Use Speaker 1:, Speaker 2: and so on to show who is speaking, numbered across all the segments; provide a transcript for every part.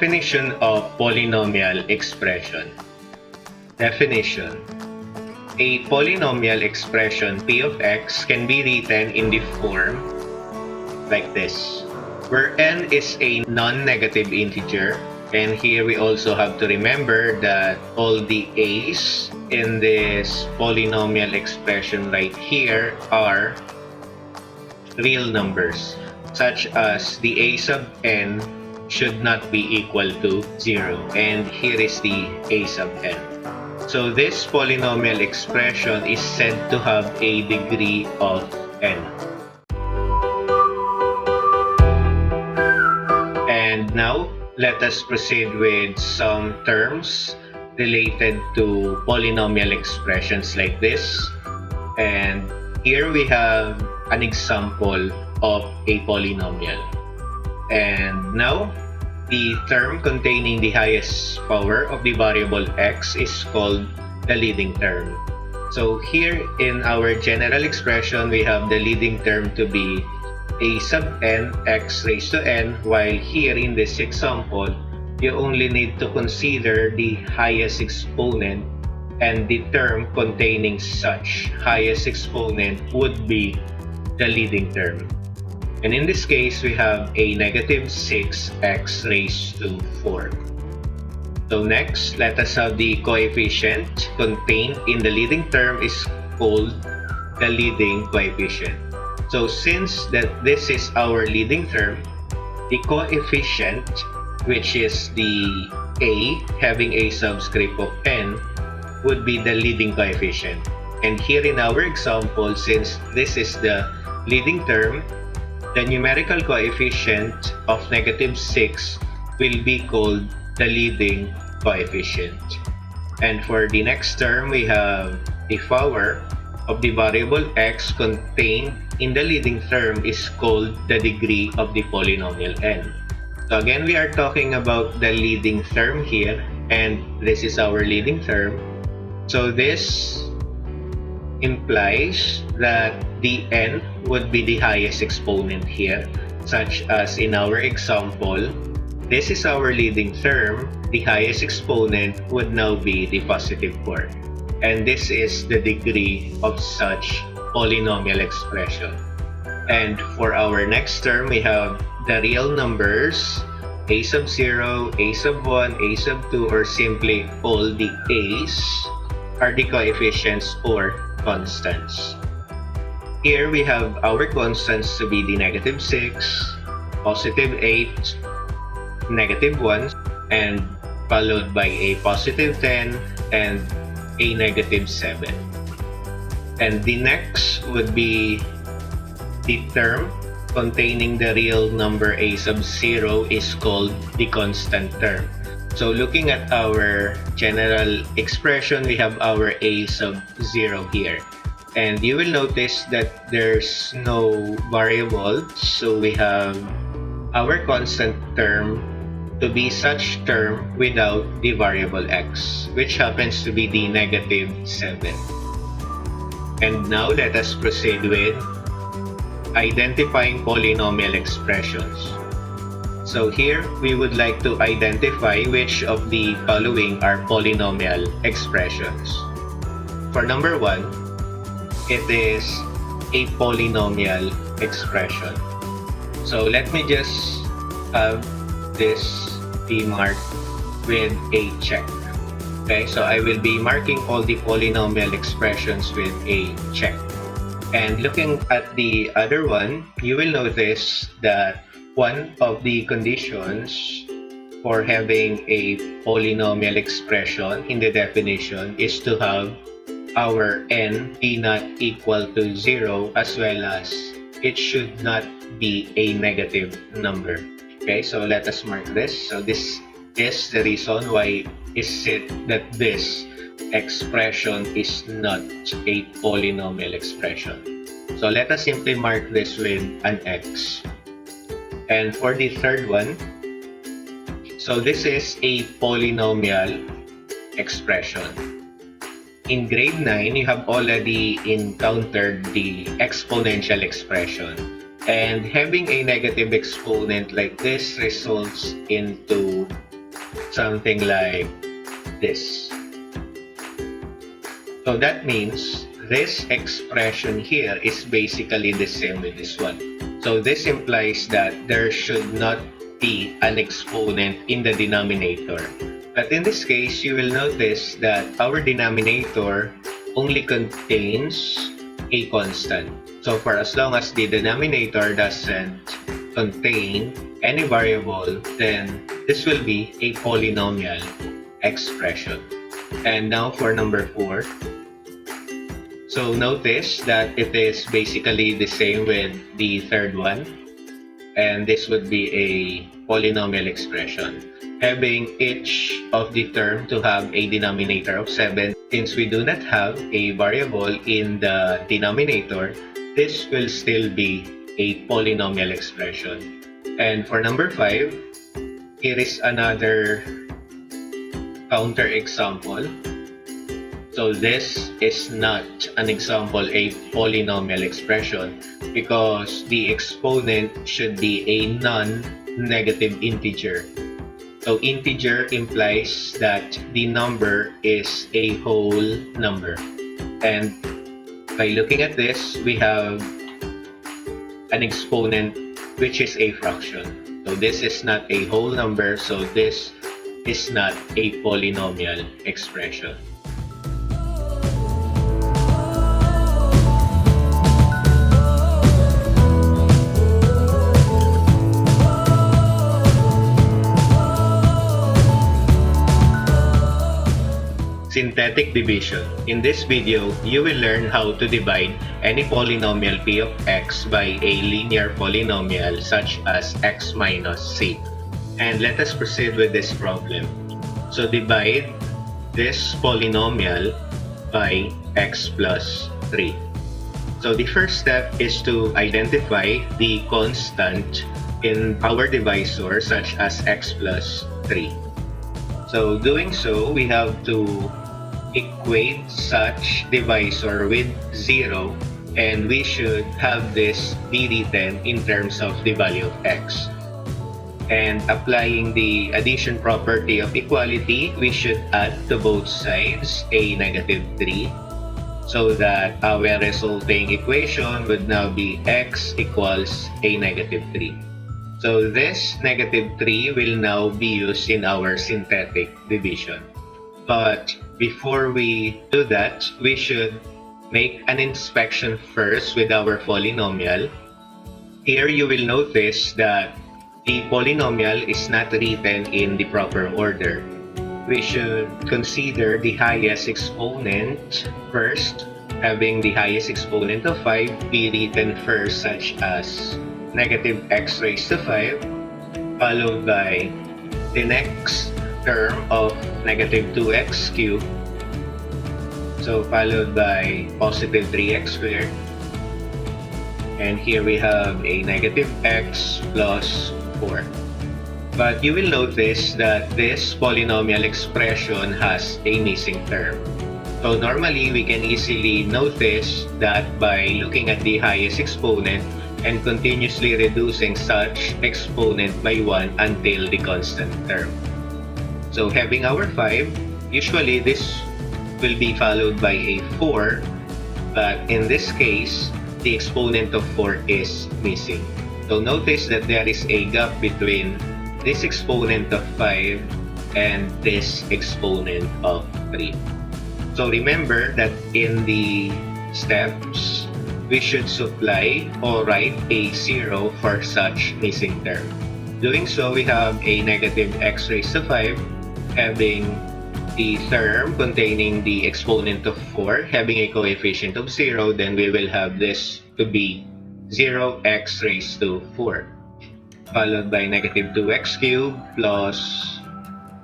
Speaker 1: Definition of polynomial expression. Definition. A polynomial expression p of x can be written in the form like this, where n is a non-negative integer, and here we also have to remember that all the a's in this polynomial expression right here are real numbers, such as the a sub n should not be equal to 0, and here is the a sub n. So this polynomial expression is said to have a degree of n. And now, let us proceed with some terms related to polynomial expressions like this. And here we have an example of a polynomial. And now, the term containing the highest power of the variable x is called the leading term. So here in our general expression, we have the leading term to be a sub n x raised to n, while here in this example, you only need to consider the highest exponent, and the term containing such highest exponent would be the leading term. And in this case, we have a negative 6x raised to 4. So next, let us have the coefficient contained in the leading term is called the leading coefficient. So since that this is our leading term, the coefficient, which is the a having a subscript of n, would be the leading coefficient. And here in our example, since this is the leading term, the numerical coefficient of negative 6 will be called the leading coefficient. And for the next term, we have the power of the variable x contained in the leading term is called the degree of the polynomial n. So again, we are talking about the leading term here, and this is our leading term. So this implies that the n would be the highest exponent here, such as in our example, this is our leading term, the highest exponent would now be the positive 4. And this is the degree of such polynomial expression. And for our next term, we have the real numbers, a sub 0, a sub 1, a sub 2, or simply all the a's are the coefficients or constants. Here we have our constants to be the negative 6, positive 8, negative 1, and followed by a positive 10 and a negative 7. And the next would be the term containing the real number a sub 0 is called the constant term. So looking at our general expression, we have our a sub 0 here. And you will notice that there's no variable, so we have our constant term to be such term without the variable x, which happens to be the negative 7. And now let us proceed with identifying polynomial expressions. So here, we would like to identify which of the following are polynomial expressions. For number 1, it is a polynomial expression. So let me just have this be marked with a check. Okay, so I will be marking all the polynomial expressions with a check. And looking at the other one, you will notice that one of the conditions for having a polynomial expression in the definition is to have our n be not equal to 0, as well as it should not be a negative number. Okay, so let us mark this. So this is the reason why is it that this expression is not a polynomial expression. So let us simply mark this with an X. And for the third one, so this is a polynomial expression. In grade 9, you have already encountered the exponential expression. And having a negative exponent like this results into something like this. So that means this expression here is basically the same with this one. So this implies that there should not be an exponent in the denominator. But in this case, you will notice that our denominator only contains a constant. So for as long as the denominator doesn't contain any variable, then this will be a polynomial expression. And now for number 4. So notice that it is basically the same with the third one. And this would be a polynomial expression, having each of the term to have a denominator of 7. Since we do not have a variable in the denominator, this will still be a polynomial expression. And for number 5, here is another counter example. So this is not an example, a polynomial expression, because the exponent should be a non-negative integer. So integer implies that the number is a whole number. And by looking at this, we have an exponent which is a fraction. So this is not a whole number, so this is not a polynomial expression. Synthetic division. In this video, you will learn how to divide any polynomial p of x by a linear polynomial such as x minus c. And let us proceed with this problem. So divide this polynomial by x plus 3. So the first step is to identify the constant in our divisor such as x plus 3. So doing so, we have to equate such divisor with 0, and we should have this be written in terms of the value of x. And applying the addition property of equality, we should add to both sides a negative 3, so that our resulting equation would now be x equals a negative 3. So this negative 3 will now be used in our synthetic division. But before we do that, we should make an inspection first with our polynomial. Here you will notice that the polynomial is not written in the proper order. We should consider the highest exponent first, having the highest exponent of 5 be written first, such as negative x raised to 5, followed by the next term of negative 2x cubed, so followed by positive 3x squared, and here we have a negative x plus 4. But you will notice that this polynomial expression has a missing term. So normally we can easily notice that by looking at the highest exponent and continuously reducing such exponent by 1 until the constant term. So having our 5, usually this will be followed by a 4, but in this case, the exponent of 4 is missing. So notice that there is a gap between this exponent of 5 and this exponent of 3. So remember that in the steps, we should supply or write a 0 for such missing term. Doing so, we have a negative x raised to 5, having the term containing the exponent of 4 having a coefficient of 0, then we will have this to be 0x raised to 4, followed by negative 2x cubed plus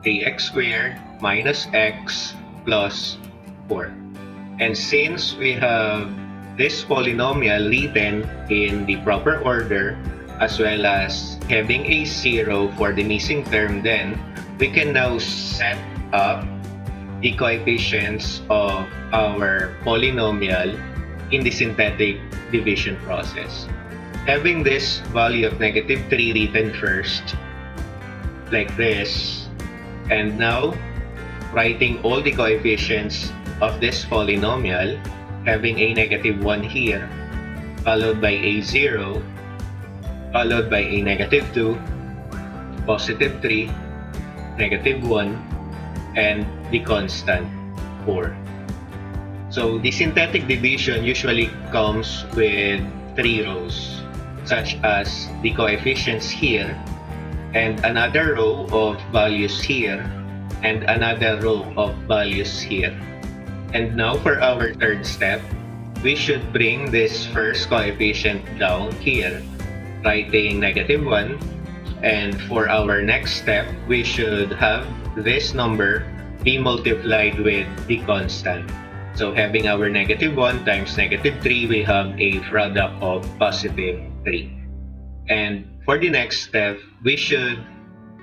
Speaker 1: 3x squared minus x plus 4. And since we have this polynomial written in the proper order, as well as having a 0 for the missing term, then we can now set up the coefficients of our polynomial in the synthetic division process. Having this value of negative 3 written first, like this, And now, writing all the coefficients of this polynomial, having a negative 1 here, followed by a 0, followed by a negative 2, positive 3, negative 1, and the constant 4. So the synthetic division usually comes with 3 rows, such as the coefficients here, and another row of values here, and another row of values here. And now for our third step, we should bring this first coefficient down here, writing negative 1. And for our next step, we should have this number be multiplied with the constant. So having our negative 1 times negative 3, we have a product of positive 3. And for the next step, we should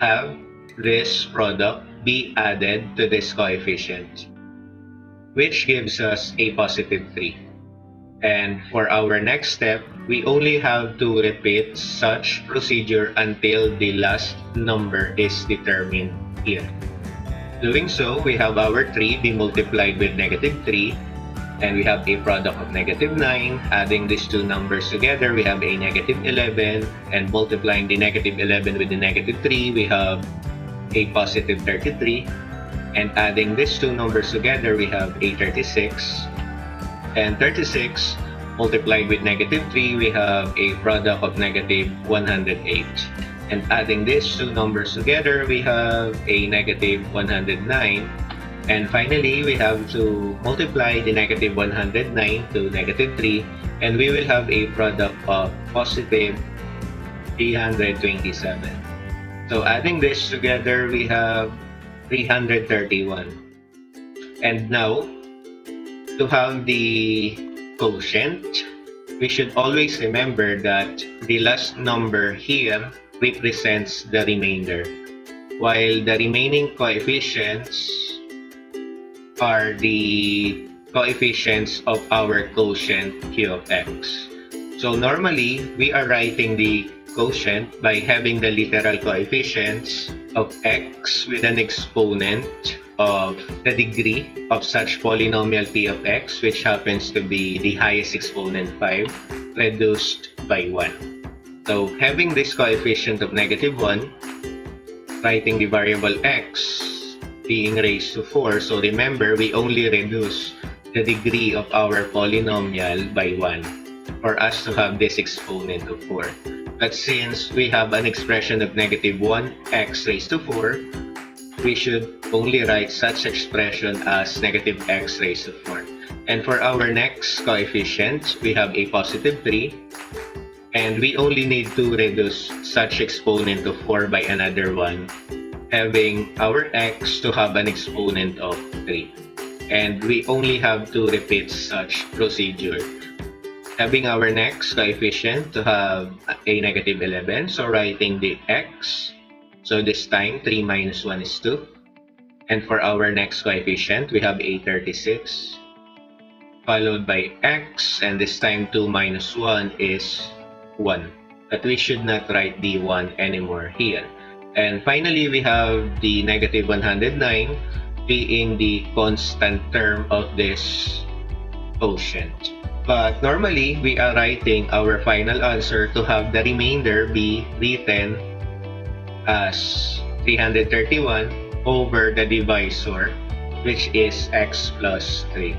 Speaker 1: have this product be added to this coefficient, which gives us a positive 3. And for our next step, we only have to repeat such procedure until the last number is determined here. Doing so, we have our 3 be multiplied with negative 3, and we have a product of negative 9. Adding these two numbers together, we have a negative 11, and multiplying the negative 11 with the negative 3, we have a positive 33. And adding these two numbers together, we have a 36. And 36 multiplied with negative 3, we have a product of negative 108. And adding these two numbers together, we have a negative 109. And finally, we have to multiply the negative 109 to negative 3, and we will have a product of positive 327. So adding this together, we have 331. And now, to have the quotient, we should always remember that the last number here represents the remainder, while the remaining coefficients are the coefficients of our quotient q of x. So normally, we are writing the quotient by having the literal coefficients of x with an exponent of the degree of such polynomial p of x, which happens to be the highest exponent 5, reduced by 1. So having this coefficient of negative 1, writing the variable x being raised to 4. So remember, we only reduce the degree of our polynomial by 1 for us to have this exponent of 4. But since we have an expression of negative 1x raised to 4, we should only write such expression as negative x raised to 4. And for our next coefficient, we have a positive 3. And we only need to reduce such exponent of 4 by another 1, having our x to have an exponent of 3. And we only have to repeat such procedure. Having our next coefficient to have a negative 11, so writing the x. So this time, 3 minus 1 is 2. And for our next coefficient, we have a 36, followed by x, and this time 2 minus 1 is 1. But we should not write the 1 anymore here. And finally, we have the negative 109 being the constant term of this quotient. But normally, we are writing our final answer to have the remainder be written as 331 over the divisor, which is x plus 3.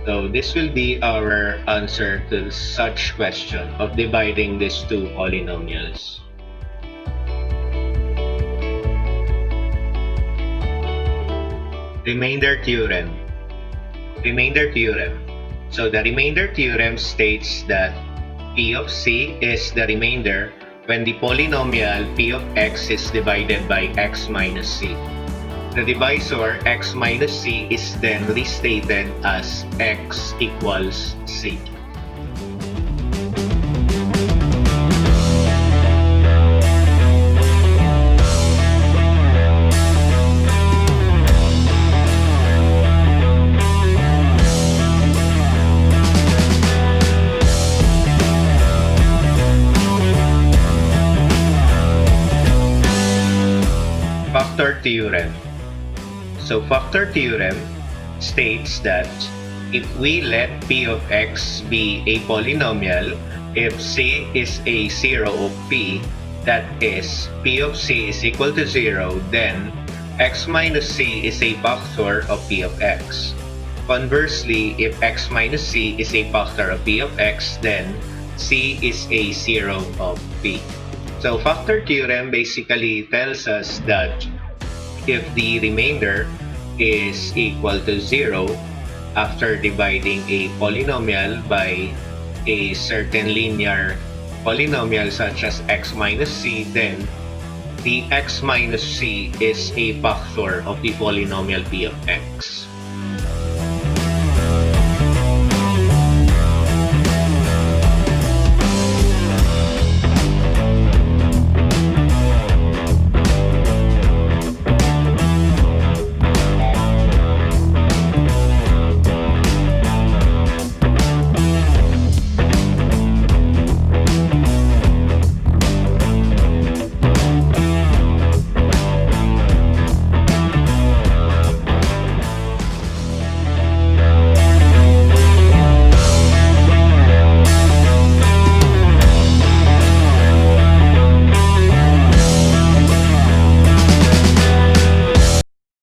Speaker 1: So this will be our answer to such question of dividing these two polynomials. Remainder theorem. Remainder theorem. So the remainder theorem states that p of c is the remainder when the polynomial p of x is divided by x minus c. The divisor x minus c is then restated as x equals c. factor theorem. So factor theorem states that if we let p of x be a polynomial, if c is a zero of p, that is, p of c is equal to 0, then x minus c is a factor of p of x. Conversely, if x minus c is a factor of p of x, then c is a zero of p. So factor theorem basically tells us that if the remainder is equal to 0 after dividing a polynomial by a certain linear polynomial such as x minus c, then the x minus c is a factor of the polynomial p of x.